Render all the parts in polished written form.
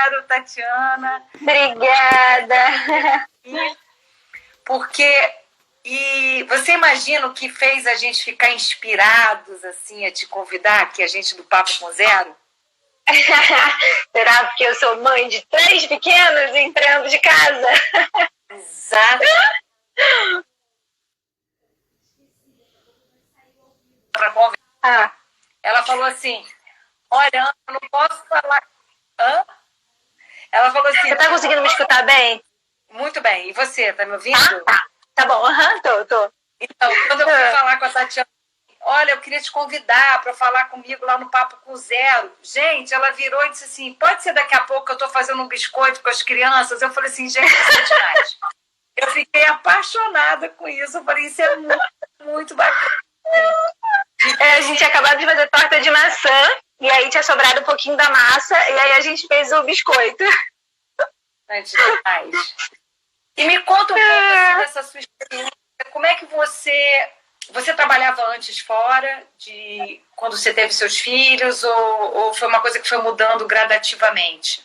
zero, Tatiana. Obrigada. Porque você imagina o que fez a gente ficar inspirados assim, a te convidar, que a gente do Papo com Zero? Será porque eu sou mãe de 3 pequenos entrando de casa? Exato. Para conversar. Ela falou assim, olha, eu não posso falar... Ela falou assim... Você tá conseguindo me escutar bem? Muito bem. E você, tá me ouvindo? Tá bom, tô. Então, quando eu fui falar com a Tatiana, olha, eu queria te convidar para falar comigo lá no Papo com Zero. Gente, ela virou e disse assim, pode ser daqui a pouco que eu tô fazendo um biscoito com as crianças? Eu falei assim, gente, isso é demais. Eu fiquei apaixonada com isso. Eu falei, isso é muito, muito bacana. A gente tinha acabado de fazer torta de maçã, e aí tinha sobrado um pouquinho da massa, e aí a gente fez o biscoito. Demais. E me conta um pouco assim, dessa sua experiência. Como é que você trabalhava antes fora, quando você teve seus filhos, ou foi uma coisa que foi mudando gradativamente?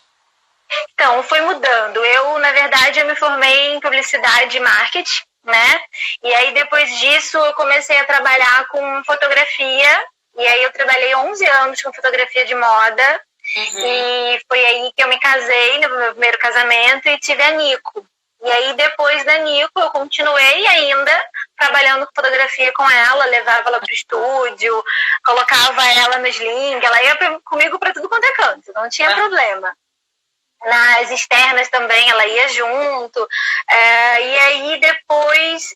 Então, foi mudando. Na verdade, eu me formei em publicidade e marketing, né? E aí, depois disso, eu comecei a trabalhar com fotografia. E aí, eu trabalhei 11 anos com fotografia de moda. E foi aí que eu me casei, no meu primeiro casamento, e tive a Nico. E aí, depois da Nico, eu continuei ainda trabalhando com fotografia com ela, levava ela pro estúdio, colocava ela no sling, ela ia comigo para tudo quanto é canto, não tinha problema. Nas externas também, ela ia junto. E aí, depois,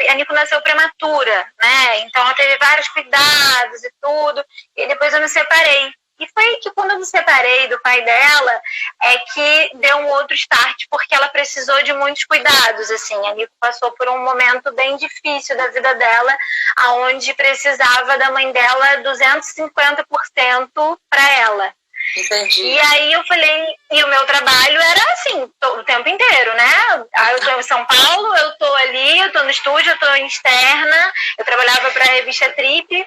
a Nico nasceu prematura, né? Então, ela teve vários cuidados e tudo, e depois eu me separei. E foi que quando eu me separei do pai dela, é que deu um outro start, porque ela precisou de muitos cuidados, assim. A Nico passou por um momento bem difícil da vida dela, onde precisava da mãe dela 250% para ela. Entendi. E aí eu falei, e o meu trabalho era assim, o tempo inteiro, né? Eu tô em São Paulo, eu tô ali, eu tô no estúdio, eu tô em externa, eu trabalhava para a revista Trip,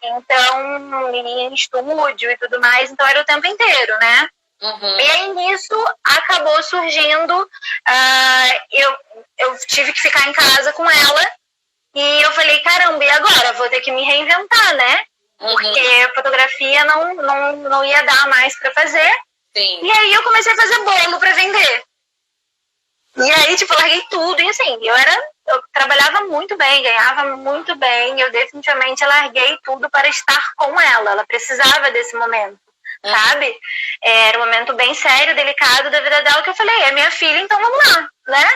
então, em estúdio e tudo mais, então era o tempo inteiro, né? E aí nisso acabou surgindo, eu tive que ficar em casa com ela, e eu falei, caramba, e agora? Vou ter que me reinventar, né? Porque fotografia não ia dar mais pra fazer. Sim. E aí eu comecei a fazer bolo pra vender. E aí, tipo, eu larguei tudo, e assim, eu trabalhava muito bem, ganhava muito bem, eu definitivamente larguei tudo para estar com ela. Ela precisava desse momento, sabe? Era um momento bem sério, delicado da vida dela, que eu falei, é minha filha, então vamos lá, né?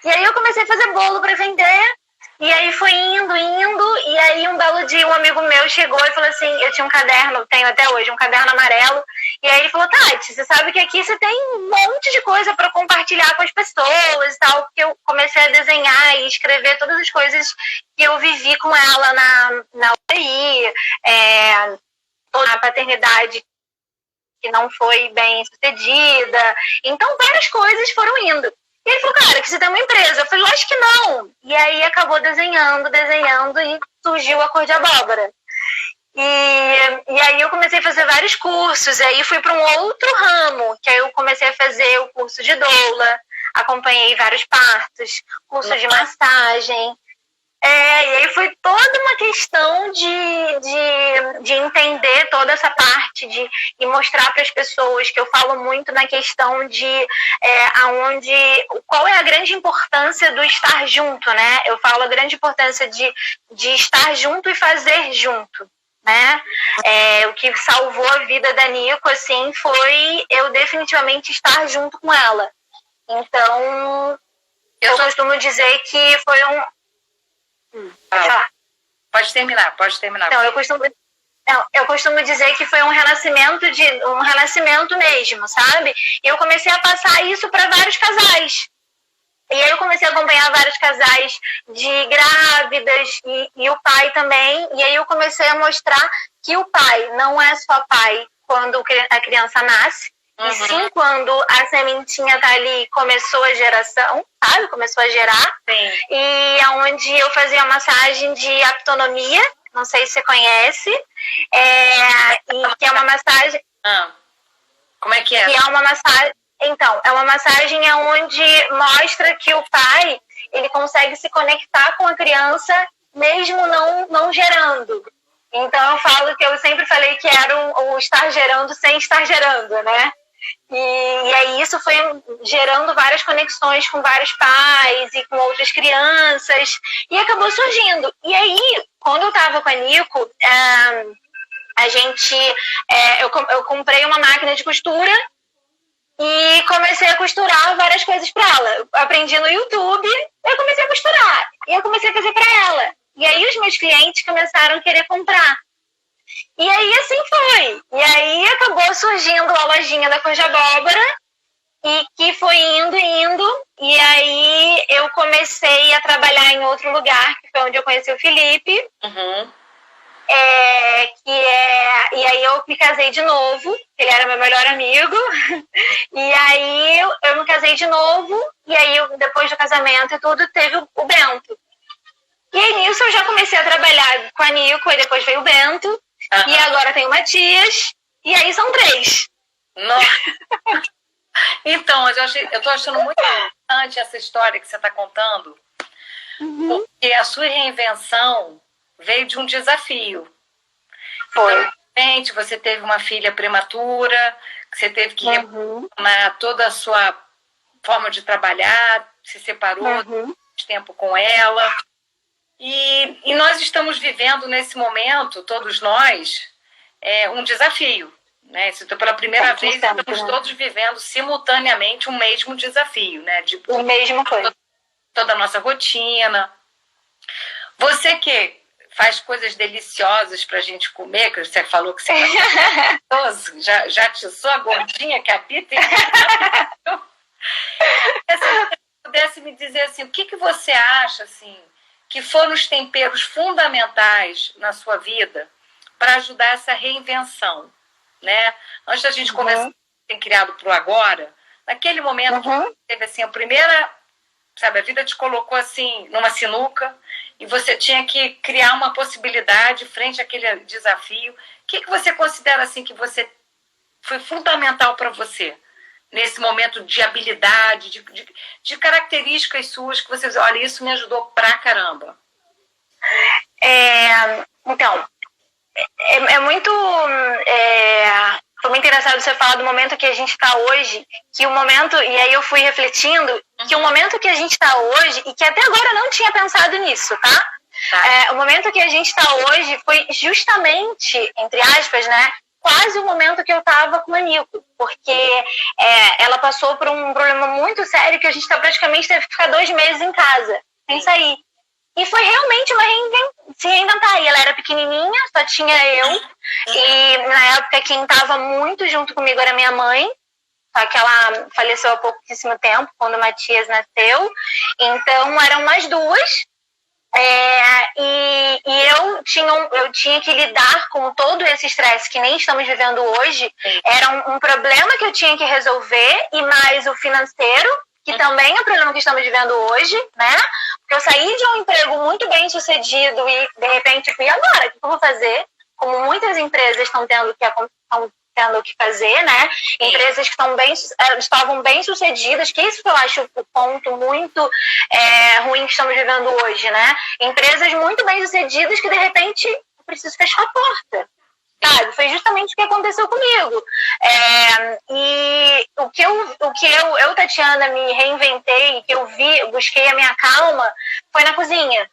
E aí eu comecei a fazer bolo para vender, e aí foi indo, e aí um belo dia um amigo meu chegou e falou assim, eu tinha um caderno, tenho até hoje, um caderno amarelo, e aí ele falou, Tati, você sabe que aqui você tem um monte de coisa para compartilhar com as pessoas e tal, porque eu comecei a desenhar e escrever todas as coisas que eu vivi com ela na UTI, toda a paternidade que não foi bem sucedida, então várias coisas foram indo. E ele falou, cara, que você tem uma empresa. Eu falei, lógico que não. E aí acabou desenhando, e surgiu a Cor de Abóbora. E aí eu comecei a fazer vários cursos, aí fui para um outro ramo, que aí eu comecei a fazer o curso de doula, acompanhei vários partos, curso de massagem. E aí foi toda uma questão de entender toda essa parte e mostrar para as pessoas, que eu falo muito na questão de qual é a grande importância do estar junto, né? Eu falo a grande importância de estar junto e fazer junto, né? O que salvou a vida da Nico, assim, foi eu definitivamente estar junto com ela. Então, eu costumo dizer que foi Pode terminar. Não, eu costumo dizer que foi um renascimento mesmo, sabe? E eu comecei a passar isso para vários casais. E aí eu comecei a acompanhar vários casais de grávidas e o pai também. E aí eu comecei a mostrar que o pai não é só pai quando a criança nasce, e sim quando a sementinha tá ali, começou a geração, sabe? Começou a gerar. Sim. E onde eu fazia massagem de aptonomia, não sei se você conhece, e que é uma massagem... Como é que é? E é uma massagem. Então, é uma massagem onde mostra que o pai ele consegue se conectar com a criança mesmo não gerando. Então eu falo que eu sempre falei que era o estar gerando sem estar gerando, né? E aí isso foi gerando várias conexões com vários pais e com outras crianças e acabou surgindo. E aí, quando eu tava com a Nico, eu comprei uma máquina de costura e comecei a costurar várias coisas para ela. Eu aprendi no YouTube, eu comecei a costurar e eu comecei a fazer para ela. E aí os meus clientes começaram a querer comprar. E aí assim foi. E aí acabou surgindo a lojinha da Cor de Abóbora e que foi indo. E aí eu comecei a trabalhar em outro lugar, que foi onde eu conheci o Felipe. Uhum. E aí eu me casei de novo, ele era meu melhor amigo. E aí eu me casei de novo. E aí depois do casamento e tudo, teve o Bento. E aí nisso eu já comecei a trabalhar com a Nico, e depois veio o Bento, e agora tem o Matias, e aí são 3. Nossa. Então, eu tô achando muito interessante essa história que você está contando, porque a sua reinvenção veio de um desafio. Foi. Então, de repente, você teve uma filha prematura, que você teve que reformular toda a sua forma de trabalhar, se separou de tempo com ela. E nós estamos vivendo nesse momento, todos nós, um desafio. Né? Pela primeira vez, estamos todos vivendo simultaneamente o mesmo desafio. Né? O mesmo coisa. Toda a nossa rotina. Você que faz coisas deliciosas pra gente comer, que você falou que você é gostoso, já atiçou a gordinha que habita em Se você pudesse me dizer assim, o que você acha assim, que foram os temperos fundamentais na sua vida para ajudar essa reinvenção, né? Antes da gente começar tem criado pro agora, naquele momento que teve assim a primeira, sabe, a vida te colocou assim numa sinuca e você tinha que criar uma possibilidade frente àquele desafio. O que você considera assim que você foi fundamental para você nesse momento de habilidade, de características suas que você diz, olha, isso me ajudou pra caramba? Então, foi muito engraçado você falar do momento que a gente está hoje, que o momento, e aí eu fui refletindo, que o momento que a gente está hoje, e que até agora eu não tinha pensado nisso, tá? O momento que a gente está hoje foi justamente, entre aspas, né, quase o momento que eu estava com a Nico, porque ela passou por um problema muito sério que a gente praticamente teve que ficar 2 meses em casa, sem sair. E foi realmente se reinventar. E ela era pequenininha, só tinha eu. E na época quem estava muito junto comigo era minha mãe. Só que ela faleceu há pouquíssimo tempo, quando o Matias nasceu. Então eram mais 2. E eu tinha que lidar com todo esse estresse que nem estamos vivendo hoje. Era um problema que eu tinha que resolver, e mais o financeiro, que também é um problema que estamos vivendo hoje, né? Porque eu saí de um emprego muito bem sucedido e, de repente, fui agora, o que eu vou fazer? Como muitas empresas estão tendo que fazer, né? Empresas que estavam bem sucedidas, que isso que eu acho o ponto muito ruim que estamos vivendo hoje, né? Empresas muito bem sucedidas que, de repente, eu preciso fechar a porta. Sabe? Foi justamente o que aconteceu comigo. E o que eu, Tatiana, me reinventei, que eu busquei a minha calma, foi na cozinha.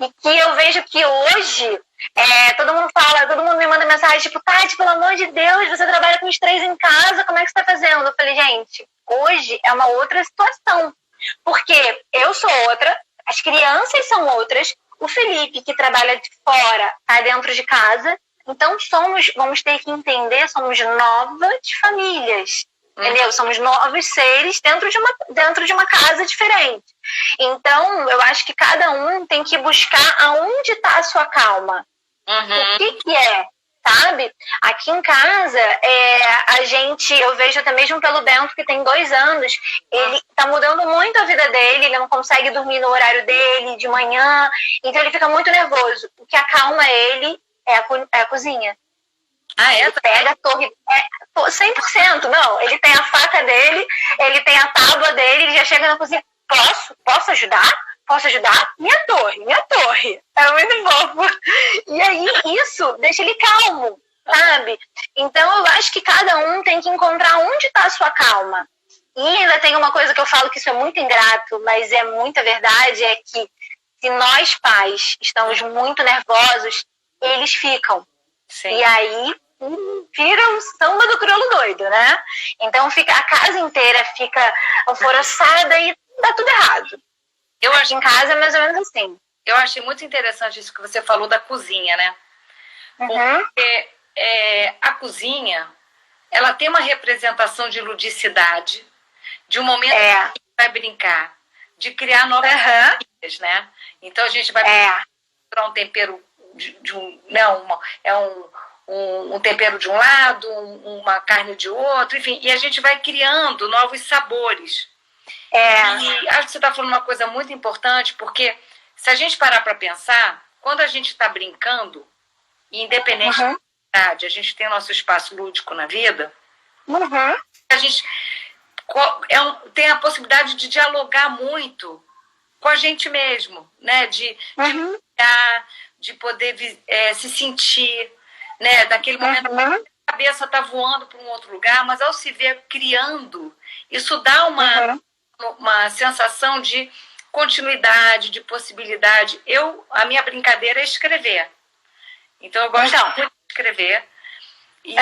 E que eu vejo que hoje, todo mundo me manda mensagem, tipo, Tati, pelo amor de Deus, você trabalha com os 3 em casa, como é que você tá fazendo? Eu falei, gente, hoje é uma outra situação. Porque eu sou outra, as crianças são outras, o Felipe, que trabalha de fora, tá dentro de casa. Então, vamos ter que entender, somos novas famílias, entendeu? Somos novos seres dentro de uma casa diferente. Então, eu acho que cada um tem que buscar aonde está a sua calma. O que é, sabe? Aqui em casa, eu vejo até mesmo pelo Bento, que tem 2 anos, ele tá mudando muito a vida dele, ele não consegue dormir no horário dele, de manhã, então ele fica muito nervoso. O que acalma ele é a cozinha. Ah, Ele pega a torre 100%, não. Ele tem a faca dele, ele tem a tábua dele, ele já chega na cozinha. Posso ajudar? Posso ajudar? Minha torre. É muito fofo. E aí, isso deixa ele calmo, sabe? Então, eu acho que cada um tem que encontrar onde está a sua calma. E ainda tem uma coisa que eu falo que isso é muito ingrato, mas é muita verdade, é que se nós pais estamos muito nervosos, eles ficam. Sim. E aí vira um samba do crioulo doido, né? Então a casa inteira fica alvoroçada e dá tudo errado. Eu acho em casa é mais ou menos assim. Eu achei muito interessante isso que você falou da cozinha, né? Porque a cozinha, ela tem uma representação de ludicidade, de um momento que a gente vai brincar, de criar novas comidas, né? Então a gente vai procurar um tempero um tempero de um lado, uma carne de outro, enfim, e a gente vai criando novos sabores. E acho que você está falando uma coisa muito importante, porque se a gente parar para pensar, quando a gente está brincando, independente da idade, a gente tem nosso espaço lúdico na vida, a gente tem a possibilidade de dialogar muito com a gente mesmo, né? De poder se sentir, né? Daquele momento que a cabeça está voando para um outro lugar, mas ao se ver criando, isso dá uma sensação de continuidade, de possibilidade. A minha brincadeira é escrever. Então eu gosto muito de escrever. E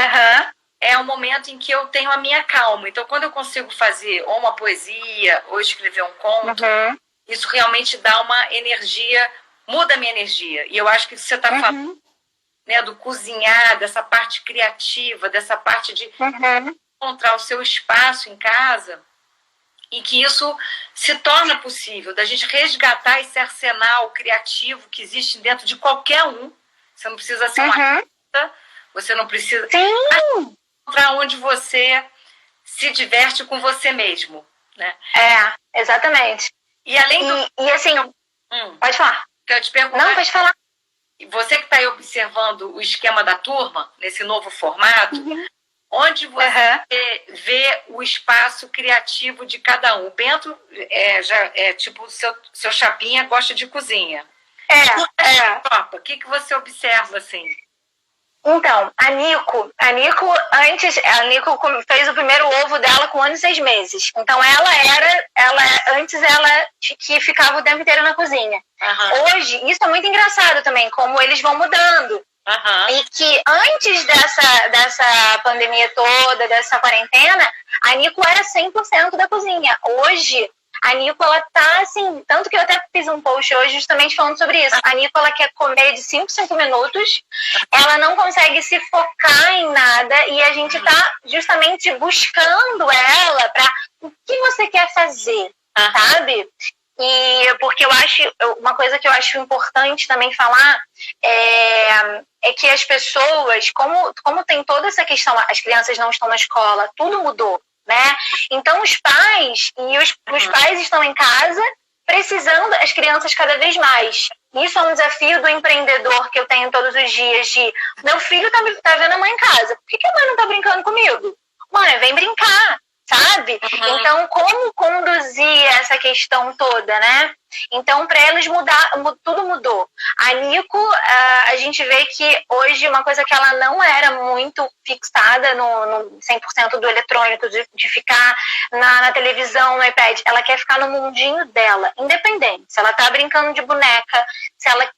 é um momento em que eu tenho a minha calma. Então quando eu consigo fazer ou uma poesia ou escrever um conto, isso realmente dá uma energia, muda a minha energia. E eu acho que você está falando, né, do cozinhar, dessa parte criativa, dessa parte de encontrar o seu espaço em casa, e que isso se torna possível, da gente resgatar esse arsenal criativo que existe dentro de qualquer um. Você não precisa ser um artista, você não precisa encontrar onde você se diverte com você mesmo, né? Exatamente. E além do... E assim, pode falar. Eu te perguntar, não, pode falar. Você que está aí observando o esquema da turma, nesse novo formato, onde você vê o espaço criativo de cada um? O Bento tipo, seu chapinha gosta de cozinha. O que você observa, assim? Então, a Nico fez o primeiro ovo dela com 1 ano e 6 meses. Então, antes ela que ficava o tempo inteiro na cozinha. Hoje, isso é muito engraçado também, como eles vão mudando. E que antes dessa pandemia toda, dessa quarentena, a Nico era 100% da cozinha. Hoje, a Nico, ela tá assim, tanto que eu até fiz um post hoje justamente falando sobre isso. A Nico, ela quer comer de 5 minutos, ela não consegue se focar em nada, e a gente tá justamente buscando ela pra o que você quer fazer, sabe? E porque eu acho, uma coisa que eu acho importante também falar é que as pessoas, como tem toda essa questão, as crianças não estão na escola, tudo mudou, né? Então os pais estão em casa precisando das crianças cada vez mais. Isso é um desafio do empreendedor que eu tenho todos os dias de meu filho tá vendo a mãe em casa, por que a mãe não tá brincando comigo? Mãe, vem brincar, sabe? Então, como conduzir essa questão toda, né? Então, para eles tudo mudou. A Nico, a gente vê que hoje uma coisa que ela não era muito fixada no 100% do eletrônico, de ficar na televisão, no iPad, ela quer ficar no mundinho dela, independente. Se ela tá brincando de boneca, se ela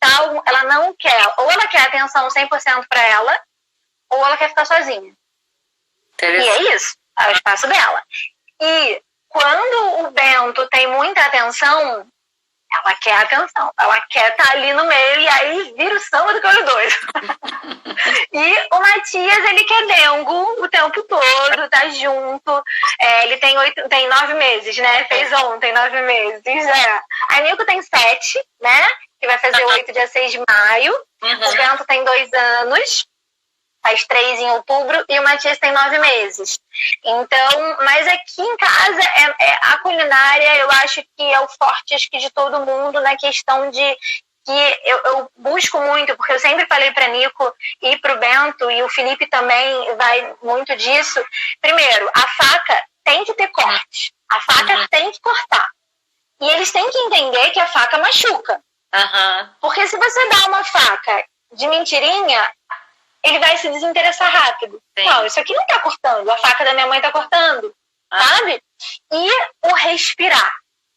não quer, ou ela quer atenção 100% para ela, ou ela quer ficar sozinha. E é isso. É o espaço dela. E quando o Bento tem muita atenção, ela quer atenção. Ela quer estar ali no meio e aí vira o samba do crioulo doido. E o Matias, ele quer dengo o tempo todo, tá junto. Ele tem 9 meses, né? Fez ontem 9 meses. A Nico tem 7, né? Que vai fazer 8 dia 6 de maio. O Bento tem 2 anos. Faz 3 em outubro, e o Matias tem 9 meses. Então, mas aqui em casa, a culinária, eu acho que é o forte, acho que de todo mundo, na questão de que eu busco muito, porque eu sempre falei para Nico e para o Bento, e o Felipe também vai muito disso. Primeiro, a faca tem que ter corte. A faca tem que cortar. E eles têm que entender que a faca machuca. Porque se você dá uma faca de mentirinha, ele vai se desinteressar rápido. Sim. Não, isso aqui não tá cortando, a faca da minha mãe tá cortando, sabe? E o respirar.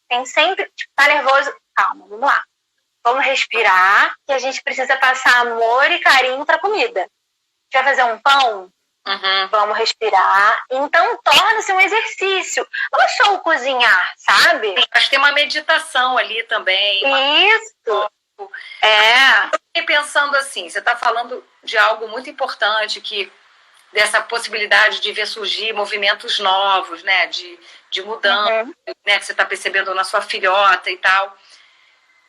Tem sempre, tá nervoso, calma, vamos lá. Vamos respirar, que a gente precisa passar amor e carinho pra comida. A gente vai fazer um pão? Vamos respirar. Então, torna-se um exercício. Não é só o cozinhar, sabe? Acho que tem uma meditação ali também. Isso. Eu fiquei pensando assim, você está falando de algo muito importante, dessa possibilidade de ver surgir movimentos novos, né? De mudança, né? Que você está percebendo na sua filhota e tal.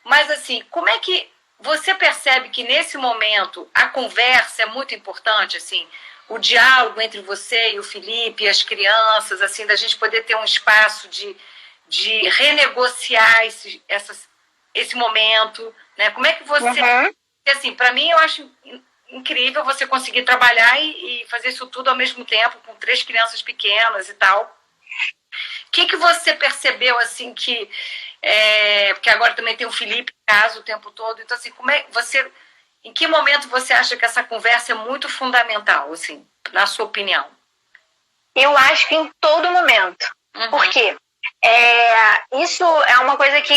Mas, assim, como é que você percebe que, nesse momento, a conversa é muito importante, assim, o diálogo entre você e o Felipe e as crianças, assim, da gente poder ter um espaço de renegociar esse momento, né? Como é que você... Assim, para mim, eu acho incrível você conseguir trabalhar e fazer isso tudo ao mesmo tempo, com 3 crianças pequenas e tal. O que você percebeu, assim, que... porque agora também tem o Felipe em casa o tempo todo. Então, assim, em que momento você acha que essa conversa é muito fundamental, assim, na sua opinião? Eu acho que em todo momento. Por quê? Isso é uma coisa que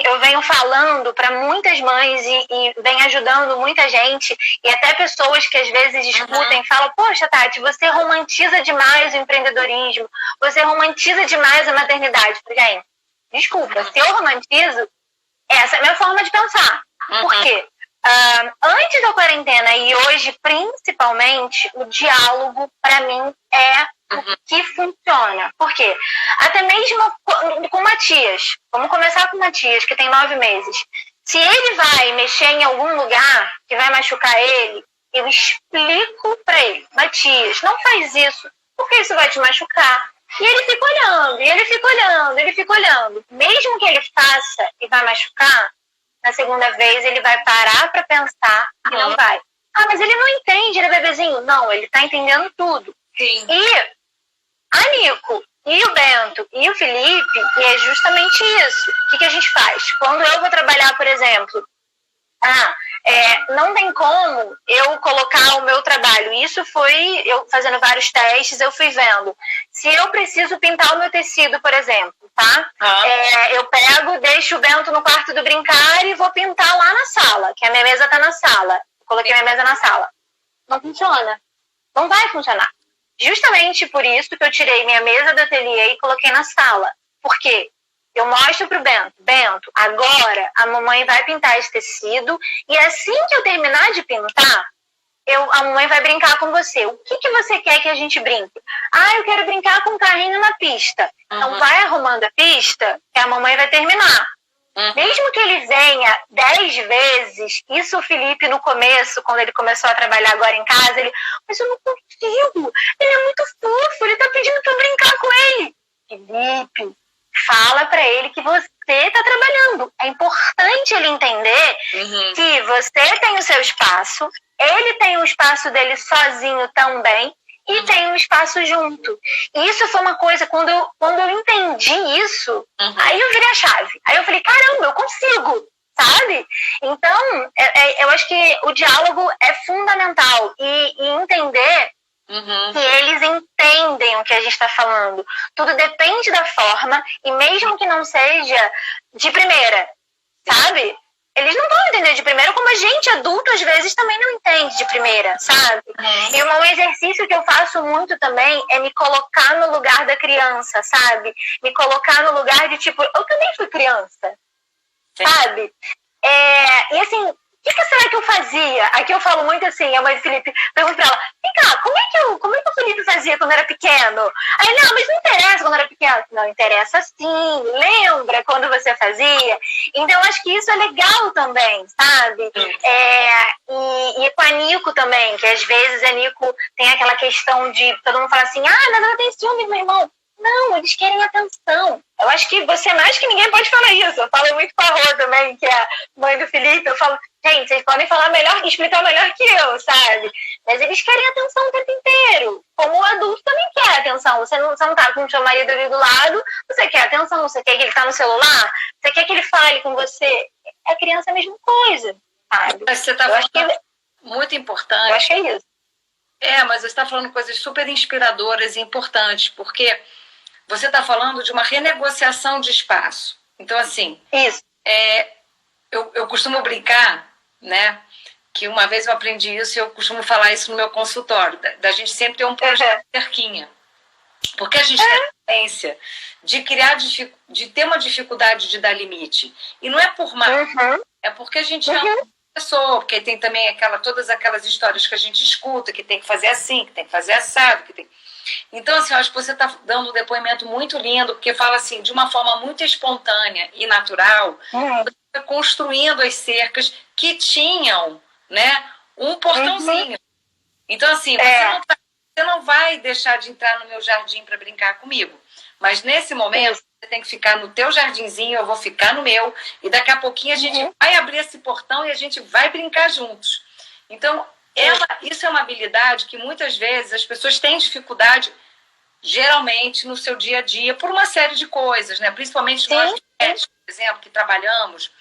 eu venho falando para muitas mães e vem ajudando muita gente, e até pessoas que às vezes discutem e falam: poxa, Tati, você romantiza demais o empreendedorismo, você romantiza demais a maternidade. Gente, desculpa, se eu romantizo, essa é a minha forma de pensar. Por quê? Antes da quarentena e hoje, principalmente, o diálogo, para mim, é o que funciona. Por quê? Até mesmo com o Matias. Vamos começar com o Matias, que tem 9 meses. Se ele vai mexer em algum lugar que vai machucar ele, eu explico para ele: Matias, não faz isso, porque isso vai te machucar. E ele fica olhando, e ele fica olhando, ele fica olhando. Mesmo que ele faça e vai machucar, na segunda vez ele vai parar para pensar e não vai. Ah, mas ele não entende, ele é bebezinho. Não, ele tá entendendo tudo. Sim. E a Nico, e o Bento, e o Felipe, e é justamente isso. O que a gente faz? Quando eu vou trabalhar, por exemplo, não tem como eu colocar o meu trabalho. Isso foi eu fazendo vários testes, eu fui vendo. Se eu preciso pintar o meu tecido, por exemplo, tá? Eu pego, deixo o Bento no quarto do brincar e vou pintar lá na sala, que a minha mesa tá na sala. Coloquei minha mesa na sala. Não funciona. Não vai funcionar. Justamente por isso que eu tirei minha mesa do ateliê e coloquei na sala. Por quê? Eu mostro pro Bento, agora a mamãe vai pintar esse tecido e assim que eu terminar de pintar, a mamãe vai brincar com você. O que você quer que a gente brinque? Eu quero brincar com o carrinho na pista. Então vai arrumando a pista que a mamãe vai terminar. Mesmo que ele venha 10 vezes, isso o Felipe no começo, quando ele começou a trabalhar agora em casa, mas eu não consigo, ele é muito fofo, ele tá pedindo pra eu brincar com ele. Felipe, fala pra ele que você tá trabalhando. É importante ele entender que você tem o seu espaço, ele tem o espaço dele sozinho também, e tem um espaço junto. E isso foi uma coisa, quando eu entendi isso, aí eu virei a chave. Aí eu falei: caramba, eu consigo, sabe? Então, eu acho que o diálogo é fundamental. E entender que eles entendem o que a gente está falando. Tudo depende da forma, e mesmo que não seja de primeira, sabe? Eles não vão entender de primeira, como a gente, adulto, às vezes também não entende de primeira, sabe? E um exercício que eu faço muito também é me colocar no lugar da criança, sabe? Me colocar no lugar de, tipo, eu também fui criança, sabe? E assim, o que será que eu fazia? Aqui eu falo muito assim, a mãe do Felipe pergunta pra ela: vem cá, como é que o Felipe fazia quando era pequeno? Aí, não, mas não interessa quando era pequeno. Não, interessa sim, lembra quando você fazia? Então, acho que isso é legal também, sabe? E com a Nico também, que às vezes a Nico tem aquela questão de todo mundo fala assim: mas ela tem ciúme do meu irmão. Não, eles querem atenção. Eu acho que você mais que ninguém pode falar isso. Eu falo muito com a Rô também, que é a mãe do Felipe. Eu falo, gente, vocês podem falar melhor, explicar melhor que eu, sabe? Mas eles querem atenção o tempo inteiro. Como o adulto também quer atenção. Você não tá com o seu marido ali do lado, você quer atenção, você quer que ele tá no celular, você quer que ele fale com você. A criança é a mesma coisa, sabe? Mas você tá falando muito importante. Eu acho que é isso. Mas você está falando coisas super inspiradoras e importantes, porque você está falando de uma renegociação de espaço. Então, assim, isso. Eu costumo brincar, né? Que uma vez eu aprendi isso e eu costumo falar isso no meu consultório, da gente sempre ter um projeto de cerquinha. Porque a gente tem a tendência de ter uma dificuldade de dar limite. E não é por mal, é porque a gente ama a pessoa, porque tem também todas aquelas histórias que a gente escuta, que tem que fazer assim, que tem que fazer assado, que tem... Então, assim, eu acho que você está dando um depoimento muito lindo, porque fala assim, de uma forma muito espontânea e natural, você está construindo as cercas que tinham, né, um portãozinho. Então, assim, você não vai deixar de entrar no meu jardim para brincar comigo. Mas nesse momento, você tem que ficar no teu jardinzinho, eu vou ficar no meu, e daqui a pouquinho a gente vai abrir esse portão e a gente vai brincar juntos. Então, isso é uma habilidade que muitas vezes as pessoas têm dificuldade, geralmente, no seu dia a dia, por uma série de coisas, né? Principalmente nós, mulheres, por exemplo, que trabalhamos,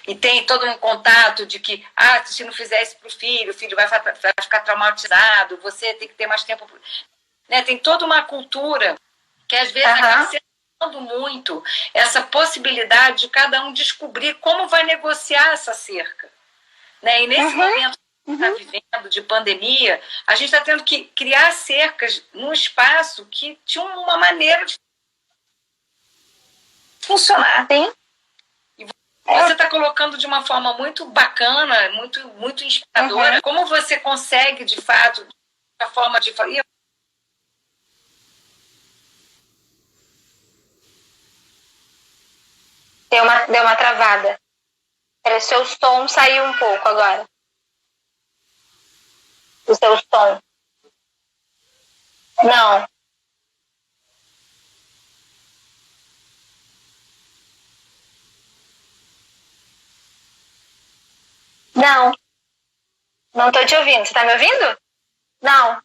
e tem todo um contato de que, se não fizer isso para o filho vai ficar traumatizado, você tem que ter mais tempo. Né? Tem toda uma cultura que às vezes acaba sendo muito essa possibilidade de cada um descobrir como vai negociar essa cerca. Né? E nesse momento que a gente está vivendo de pandemia, a gente está tendo que criar cercas num espaço que tinha uma maneira de funcionar. Sim. Você está colocando de uma forma muito bacana, muito, muito inspiradora. Como você consegue, de fato, a forma de fazer. Deu uma travada. O seu som saiu um pouco agora. O seu som. Não. Não. Não tô te ouvindo. Você tá me ouvindo? Não.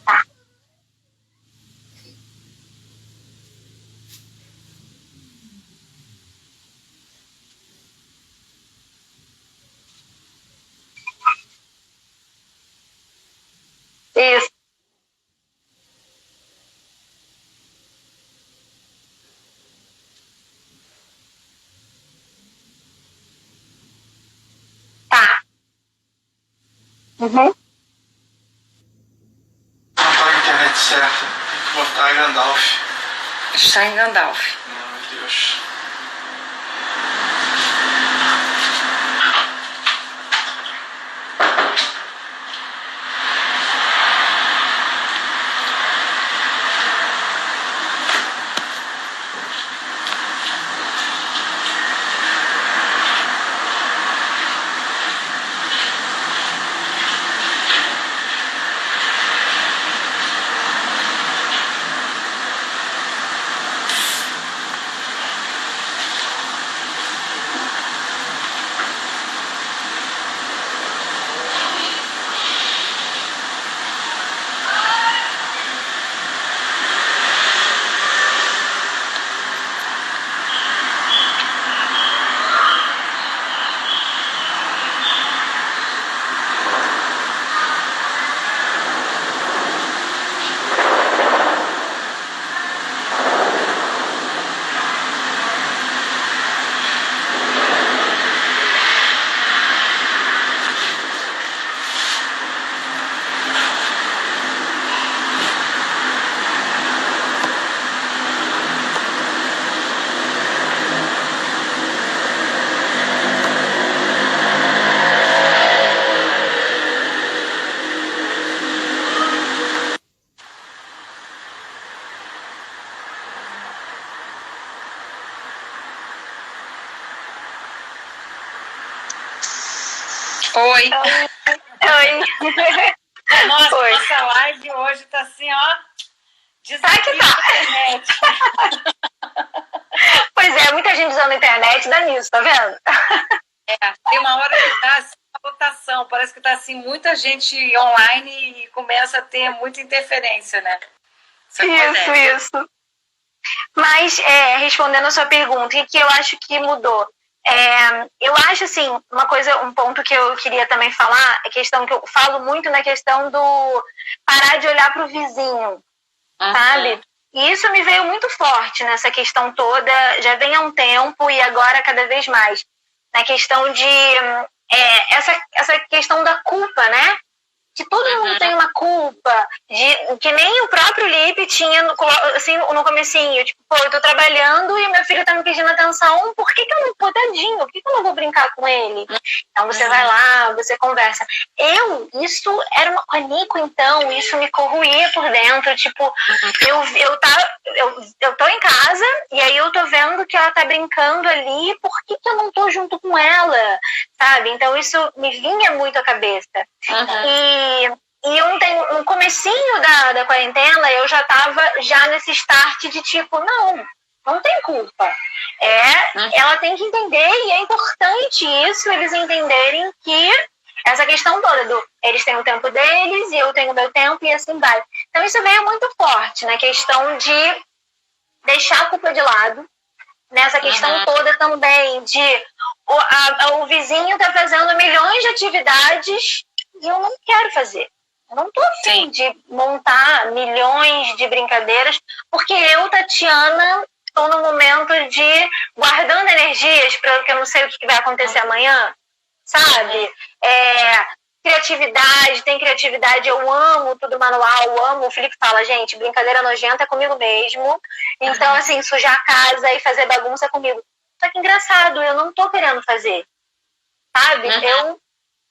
Tá. Isso. Tá. Não tá a internet certa. Tem que botar Gandalf. Está em Gandalf. Meu Deus. Oi. Oi. Nossa, Oi. nossa live hoje tá assim, ó. Desafio Tá. da internet. Pois é, muita gente usando a internet, dá nisso, tá vendo? Tem uma hora que tá assim, a votação, parece que tá assim, muita gente online e começa a ter muita interferência, né? Isso. Mas, respondendo a sua pergunta, o que eu acho que mudou? Eu acho, assim, um ponto que eu queria também falar, é questão que eu falo muito na questão do parar de olhar para o vizinho, sabe? E isso me veio muito forte nessa questão toda, já vem há um tempo e agora cada vez mais, na questão de essa questão da culpa, né? Que todo mundo tem uma culpa, que nem o próprio Lipe tinha assim, no comecinho, tipo, pô, eu tô trabalhando e meu filho tá me pedindo atenção, por que eu não, pô, tadinho, por que eu não vou brincar com ele? Então você vai lá, você conversa. Isso era uma panico, então, isso me corroía por dentro, tipo, eu tô em casa e aí eu tô vendo que ela tá brincando ali, por que eu não tô junto com ela, sabe? Então isso me vinha muito à cabeça. E ontem, no comecinho da quarentena, eu já tava nesse start de tipo, não tem culpa. Ela tem que entender, e é importante isso, eles entenderem que essa questão toda eles têm o tempo deles e eu tenho o meu tempo e assim vai. Então isso veio muito forte na questão de deixar a culpa de lado, nessa questão toda também de o vizinho tá fazendo milhões de atividades e eu não quero fazer. Eu não tô afim de montar milhões de brincadeiras, porque eu, Tatiana, estou no momento de guardando energias para que eu não sei o que vai acontecer amanhã, sabe? Tem criatividade, eu amo tudo manual, amo. O Felipe fala, gente, brincadeira nojenta é comigo mesmo. Então, assim, sujar a casa e fazer bagunça é comigo. Só que engraçado, eu não tô querendo fazer, sabe?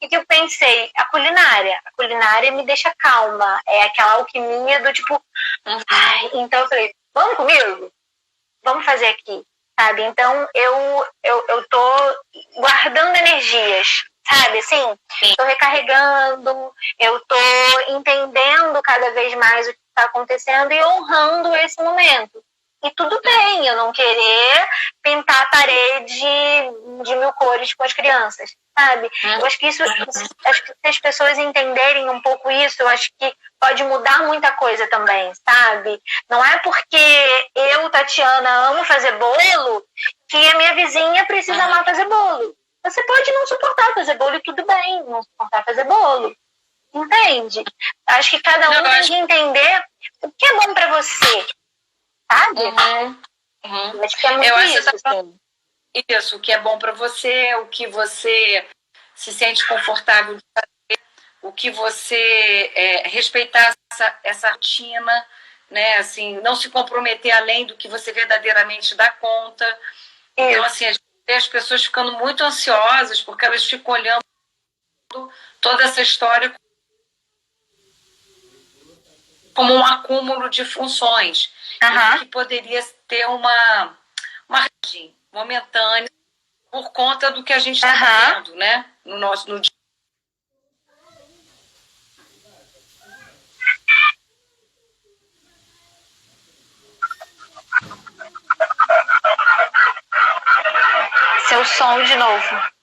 O que eu pensei? A culinária me deixa calma. É aquela alquimia do tipo... então eu falei, vamos comigo? Vamos fazer aqui, sabe? Então eu tô guardando energias, sabe? Assim, tô recarregando, eu tô entendendo cada vez mais o que tá acontecendo e honrando esse momento. E tudo bem, eu não querer pintar a parede de 1000 cores com as crianças, sabe? Eu acho que acho que se as pessoas entenderem um pouco isso, eu acho que pode mudar muita coisa também, sabe? Não é porque eu, Tatiana, amo fazer bolo que a minha vizinha precisa amar fazer bolo. Você pode não suportar fazer bolo e tudo bem, não suportar fazer bolo. Entende? Acho que cada um tem que entender o que é bom pra você. Sabe? Acho que é muito isso. Isso, o que é bom para você, o que você se sente confortável de fazer, o que você respeitar essa rotina, né? Assim, não se comprometer além do que você verdadeiramente dá conta. Então, assim, a gente vê as pessoas ficando muito ansiosas porque elas ficam olhando toda essa história como um acúmulo de funções. Que poderia ter uma margem momentânea por conta do que a gente está vendo, né? No dia. Seu som de novo.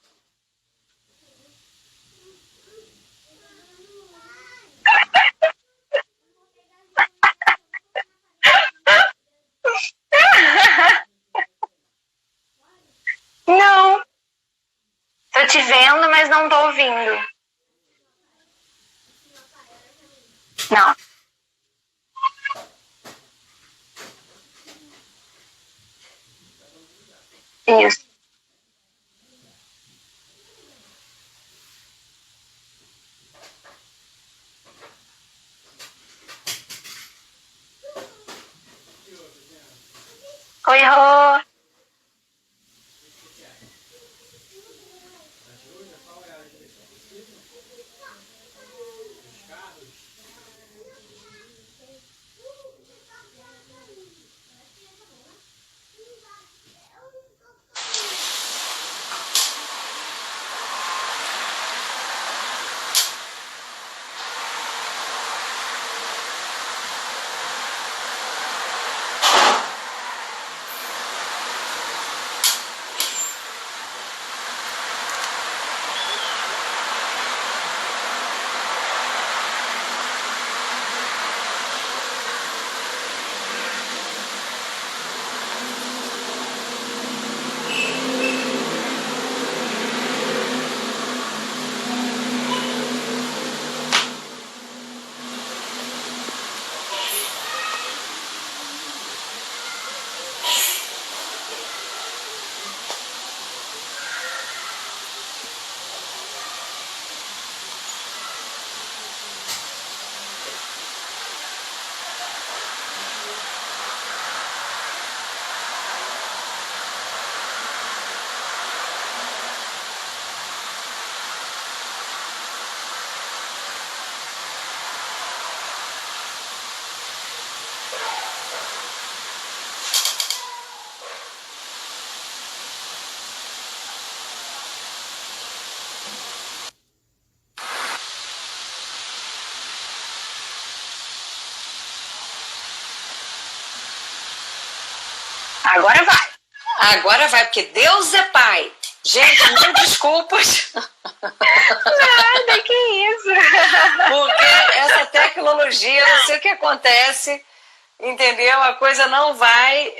Não. Tô te vendo, mas não tô ouvindo. Não. Isso. Oi, Rô. Agora vai. Agora vai, porque Deus é Pai. Gente, mil desculpas. Nada, que isso. Porque essa tecnologia, não sei o que acontece, entendeu? A coisa não vai...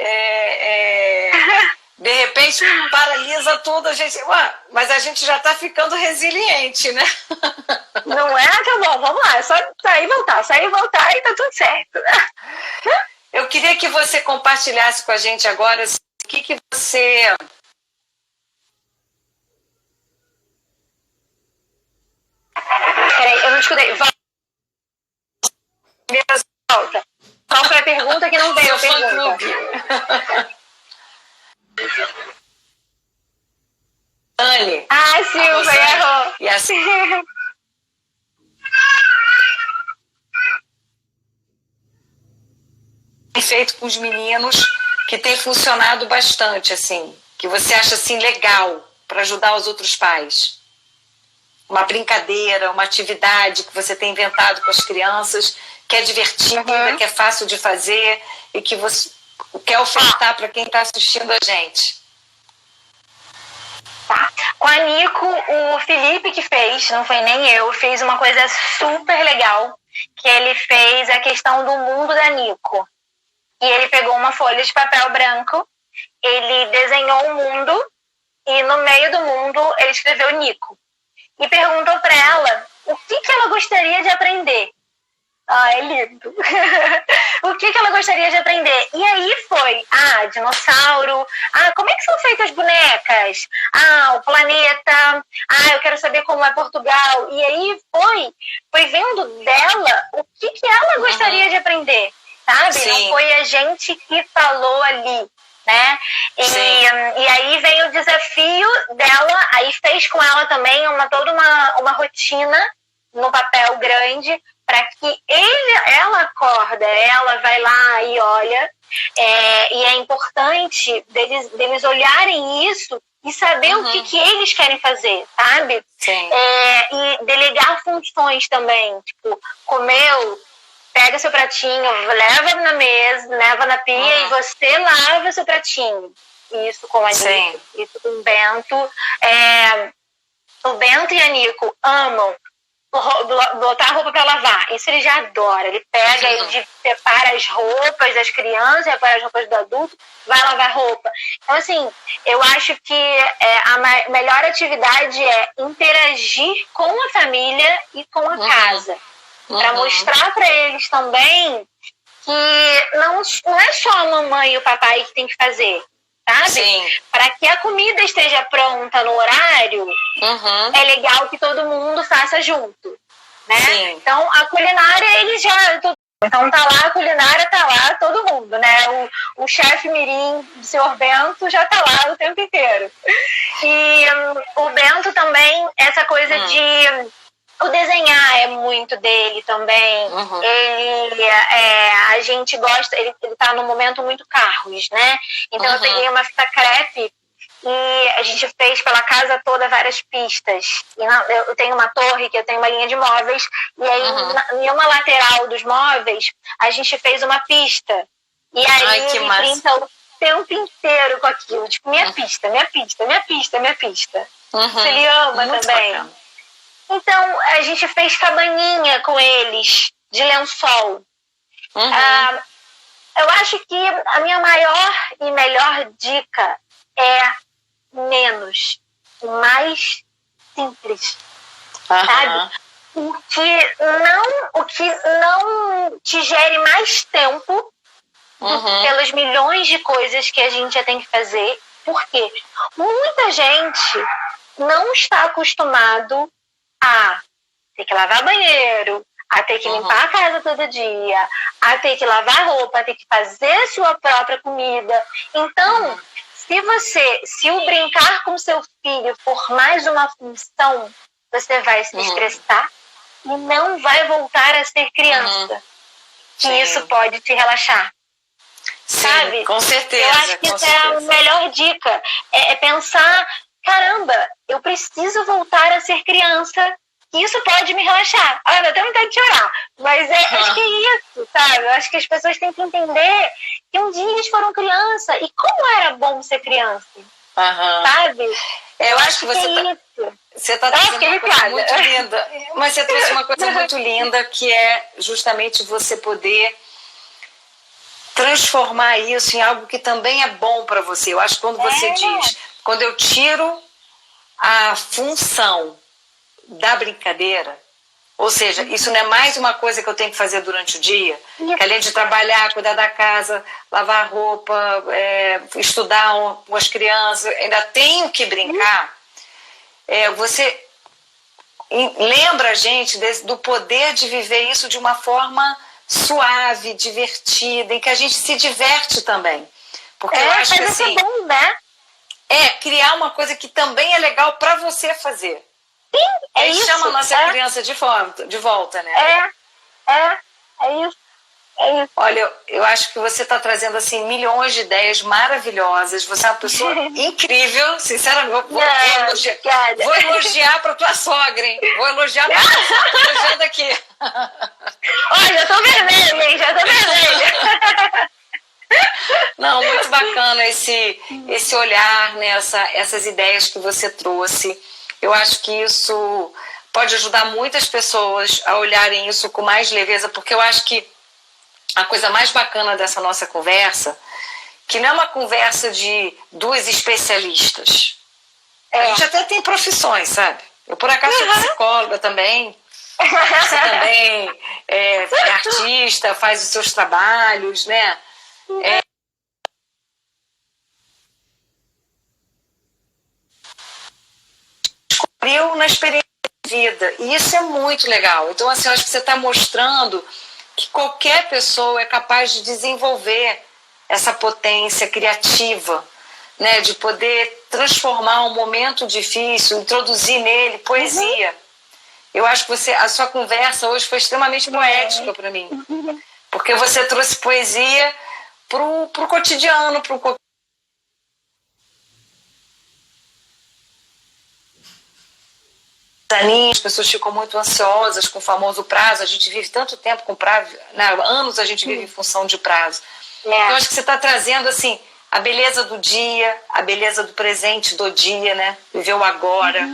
de repente, paralisa tudo. A gente, mas a gente já está ficando resiliente, né? Não é? Tá bom, vamos lá. É só sair e voltar e tá tudo certo. Eu queria que você compartilhasse com a gente agora o que você... Peraí, eu não escutei. Volta. Qual foi a pergunta que não veio a pergunta? Anne. Silva, errou. E assim... feito com os meninos que tem funcionado bastante, assim, que você acha assim legal para ajudar os outros pais? Uma brincadeira, uma atividade que você tem inventado com as crianças, que é divertida, que é fácil de fazer e que você quer ofertar para quem está assistindo a gente. Tá. Com a Nico, o Felipe que fez, não foi nem eu, fez uma coisa super legal, que ele fez a questão do mundo da Nico. E ele pegou uma folha de papel branco, ele desenhou um mundo e no meio do mundo ele escreveu Nico. E perguntou para ela o que ela gostaria de aprender. É lindo. O que ela gostaria de aprender? E aí foi, dinossauro, como é que são feitas as bonecas? O planeta, eu quero saber como é Portugal. E aí foi vendo dela o que ela gostaria de aprender, sabe? Sim. Não foi a gente que falou ali, né? E aí vem o desafio dela, aí fez com ela também toda uma rotina no papel grande, para que ela acorda, ela vai lá e olha, e é importante deles olharem isso e saber o que eles querem fazer, sabe? Sim. E delegar funções também, tipo, comeu, pega seu pratinho, leva na mesa, leva na pia e você lava seu pratinho. Isso com a Nico, isso com o Bento. O Bento e a Nico amam botar a roupa para lavar. Isso ele já adora. Ele pega, ele separa as roupas das crianças, separa as roupas do adulto, vai lavar roupa. Então, assim, eu acho que a melhor atividade é interagir com a família e com a casa. Para mostrar para eles também que não é só a mamãe e o papai que tem que fazer, sabe? Para que a comida esteja pronta no horário, é legal que todo mundo faça junto, né? Sim. Então, a culinária, eles já... Então, tá lá, a culinária tá lá, todo mundo, né? O chefe mirim do senhor Bento já tá lá o tempo inteiro. E o Bento também, essa coisa de... O desenhar é muito dele também. Ele, a gente gosta, ele tá num momento muito carros, né? Então eu peguei uma fita crepe e a gente fez pela casa toda várias pistas. E eu tenho uma torre que eu tenho uma linha de móveis e aí em uma lateral dos móveis a gente fez uma pista. E aí ele brinca o tempo inteiro com aquilo. Tipo, minha pista, minha pista, minha pista, minha pista. Ele ama muito também. Bacana. Então, a gente fez cabaninha com eles, de lençol. Eu acho que a minha maior e melhor dica é menos, mais simples, sabe? O que não te gere mais tempo pelas milhões de coisas que a gente já tem que fazer. Por quê? Muita gente não está acostumado a ter que lavar banheiro, a ter que limpar a casa todo dia, a ter que lavar roupa, a ter que fazer sua própria comida. Então, se o brincar com seu filho for mais uma função, você vai se estressar e não vai voltar a ser criança. E isso pode te relaxar. Sim, sabe? Com certeza. Eu acho que isso é a melhor dica. É pensar, caramba, eu preciso voltar a ser criança isso pode me relaxar. Eu até vontade de chorar. Mas acho que é isso, sabe? Eu acho que as pessoas têm que entender que um dia eles foram criança. E como era bom ser criança? Sabe? Eu acho que você está trazendo uma coisa muito linda. Mas você trouxe uma coisa muito linda, que é justamente você poder transformar isso em algo que também é bom para você. Eu acho que quando você diz, quando eu tiro a função da brincadeira, ou seja, isso não é mais uma coisa que eu tenho que fazer durante o dia, que além de trabalhar, cuidar da casa, lavar a roupa, estudar com as crianças, ainda tenho que brincar. Você lembra a gente do poder de viver isso de uma forma suave, divertida, em que a gente se diverte também. Porque eu acho que assim, é bom, né? Criar uma coisa que também é legal para você fazer. Sim, é isso. Chama a nossa criança de volta, né? É isso. Olha, eu acho que você está trazendo assim milhões de ideias maravilhosas. Você é uma pessoa incrível, sinceramente. Vou elogiar para tua sogra, hein? Vou elogiar para tua sogra. Elogiando aqui. Olha, já tô vermelha, hein? Já tô vermelha. Não, muito bacana esse olhar, né? Essas ideias que você trouxe. Eu acho que isso pode ajudar muitas pessoas a olharem isso com mais leveza, porque eu acho que a coisa mais bacana dessa nossa conversa, que não é uma conversa de duas especialistas. A gente até tem profissões, sabe? Eu, por acaso, sou psicóloga também. Você também é artista, faz os seus trabalhos, né? Descobriu na experiência de vida. E isso é muito legal. Então, assim, eu acho que você está mostrando que qualquer pessoa é capaz de desenvolver essa potência criativa, né? De poder transformar um momento difícil, introduzir nele poesia. Eu acho que a sua conversa hoje foi extremamente poética para mim. Porque você trouxe poesia pro cotidiano, as pessoas ficam muito ansiosas com o famoso prazo. A gente vive tanto tempo com prazo, né? Anos a gente vive em função de prazo. Então, eu acho que você está trazendo assim, a beleza do dia, a beleza do presente do dia, né? Viver o agora,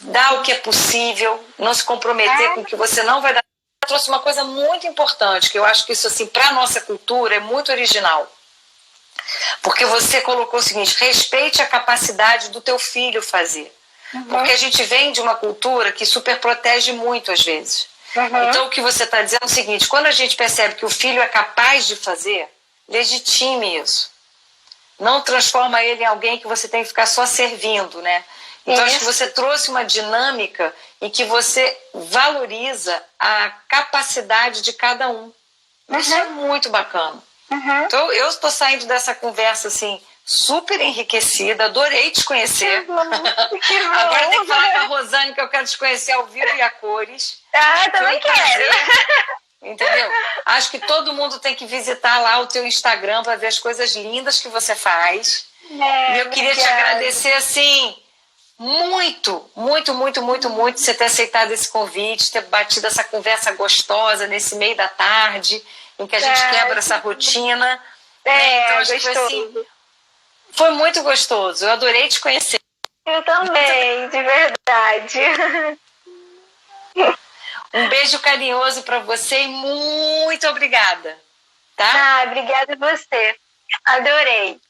dar o que é possível, não se comprometer com o que você não vai dar. Eu trouxe uma coisa muito importante, que eu acho que isso assim, para a nossa cultura é muito original. Porque você colocou o seguinte: respeite a capacidade do teu filho fazer. Porque a gente vem de uma cultura que super protege muito às vezes. Então o que você está dizendo é o seguinte: quando a gente percebe que o filho é capaz de fazer, legitime isso. Não transforma ele em alguém que você tem que ficar só servindo, né? Então acho que você trouxe uma dinâmica em que você valoriza a capacidade de cada um. Isso é muito bacana. Então eu estou saindo dessa conversa assim, super enriquecida, adorei te conhecer. Agora tem que falar com a Rosane que eu quero te conhecer ao vivo e a cores. Também quero. Entendeu? Acho que todo mundo tem que visitar lá o teu Instagram para ver as coisas lindas que você faz. E eu queria te agradecer assim, muito você ter aceitado esse convite, ter batido essa conversa gostosa nesse meio da tarde, em que a gente quebra essa rotina. Então acho que foi assim, foi muito gostoso. Eu adorei te conhecer. Eu também, de verdade. Um beijo carinhoso para você e muito obrigada. Tá? Obrigada a você. Adorei.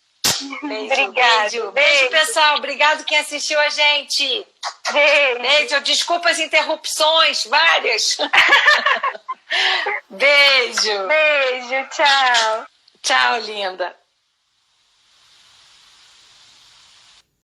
Beijo. Beijo, pessoal. Obrigado quem assistiu a gente. Beijo. Desculpa as interrupções, várias. Beijo. Beijo, tchau. Tchau, linda.